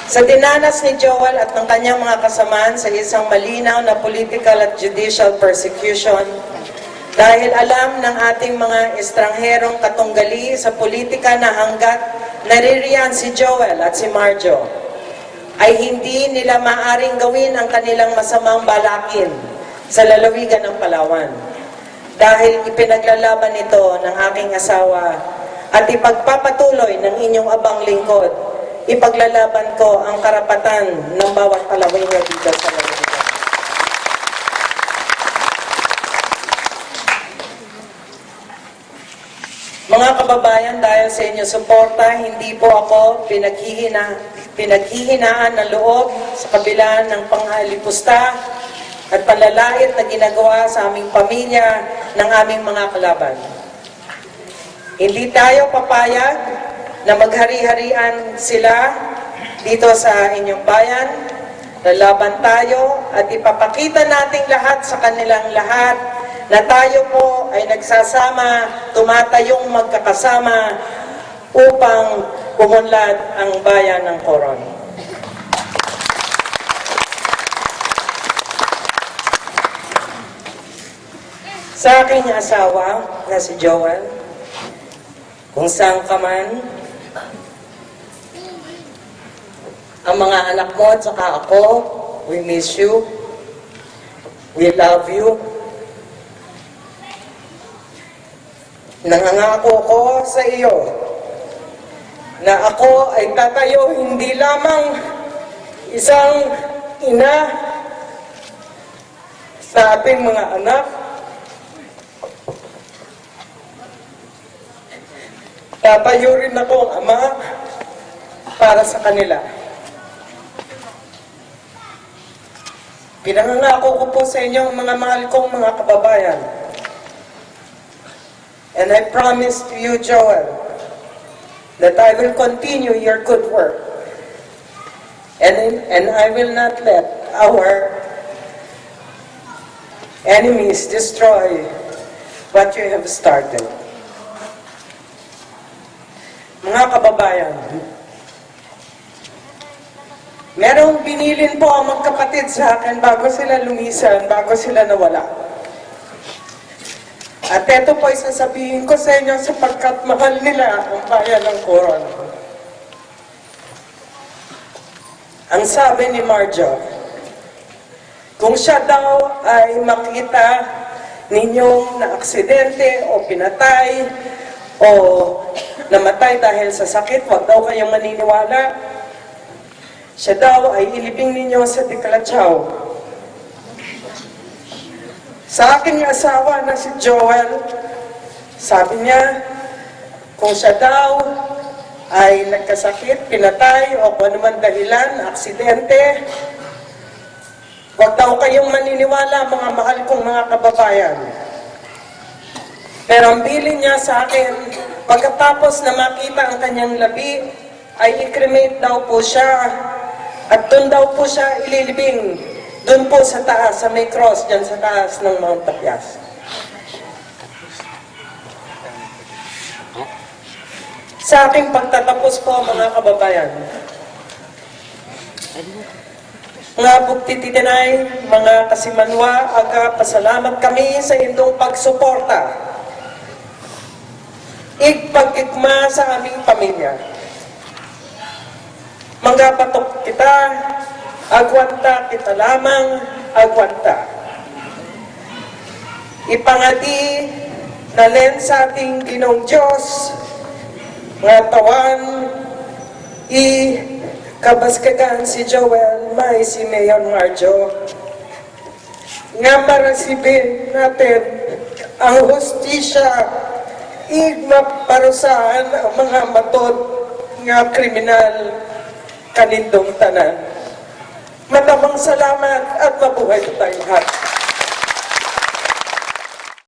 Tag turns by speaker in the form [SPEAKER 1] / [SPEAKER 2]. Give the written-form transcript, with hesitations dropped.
[SPEAKER 1] Sa dinanas ni Joel at ng kanyang mga kasamaan sa isang malinaw na political at judicial persecution, dahil alam ng ating mga estrangherong katunggali sa politika na hanggat naririyan si Joel at si Marjo, ay hindi nila maaring gawin ang kanilang masamang balakin sa lalawigan ng Palawan. Dahil ipinaglalaban ito ng aking asawa at ipagpapatuloy ng inyong abang lingkod, ipaglalaban ko ang karapatan ng bawat Palawenyo dito sa lalawigan. Mga kababayan, dahil sa inyong suporta, hindi po ako pinaghihinaan ng loob sa kabila ng panghalipusta at panlalait na ginagawa sa aming pamilya ng aming mga kalaban. Hindi tayo papayag na maghari-harian sila dito sa inyong bayan. Lalaban tayo at ipapakita nating lahat sa kanilang lahat na tayo po ay nagsasama, tumatayong magkakasama upang umunlad ang bayan ng Coron. Sa aking asawa na si Joel, kung saan ka man, ang mga anak mo at saka ako, we miss you, we love you. Nangangako ko sa iyo na ako ay tatayo hindi lamang isang ina sa ating mga anak, tatayo rin ako ang ama para sa kanila. Pinangangako ko po sa inyo mga mahal kong mga kababayan. And I promise to you, Joel, that I will continue your good work. And I will not let our enemies destroy what you have started. Mga kababayan, merong binilin po ang magkapatid sa akin bago sila lumisan, bago sila nawala. At ito po ay sasabihin ko sa inyo sapagkat mahal nila ang bayan ng Coron. Ang sabi ni Marjo, kung siya daw ay makita ninyong na aksidente o pinatay o namatay dahil sa sakit, huwag daw kayong maniniwala. Siya daw ay ilibing ninyo sa Diklatsyaw. Sa aking asawa na si Joel, sabi niya, kung siya daw ay nagkasakit, pinatay, o kung anuman dahilan, aksidente, huwag daw kayong maniniwala, mga mahal kong mga kababayan. Pero ang bilin niya sa akin, pagkatapos na makita ang kanyang labi, ay i-cremate daw po siya, at doon daw po siya ililibing. Doon po sa taas, sa may cross, dyan sa taas ng Mount Tapias. Sa aking pagtatapos po, mga kababayan, mga bugtititinay, mga kasimanwa, aga, pasalamat kami sa inyong pagsuporta. Igpag-igma sa aming pamilya. Manggapatok kita, agwanta kita lamang, agwanta. Ipangadi na len sa ating Ginoong Diyos, nga tawan, kabaskagan si Joel, may si Mayor Marjo, nga marasibin natin ang hustisya, igmaparusahan ang mga matod nga kriminal kanindong tanan. Maraming salamat at mabuhay tayo lahat.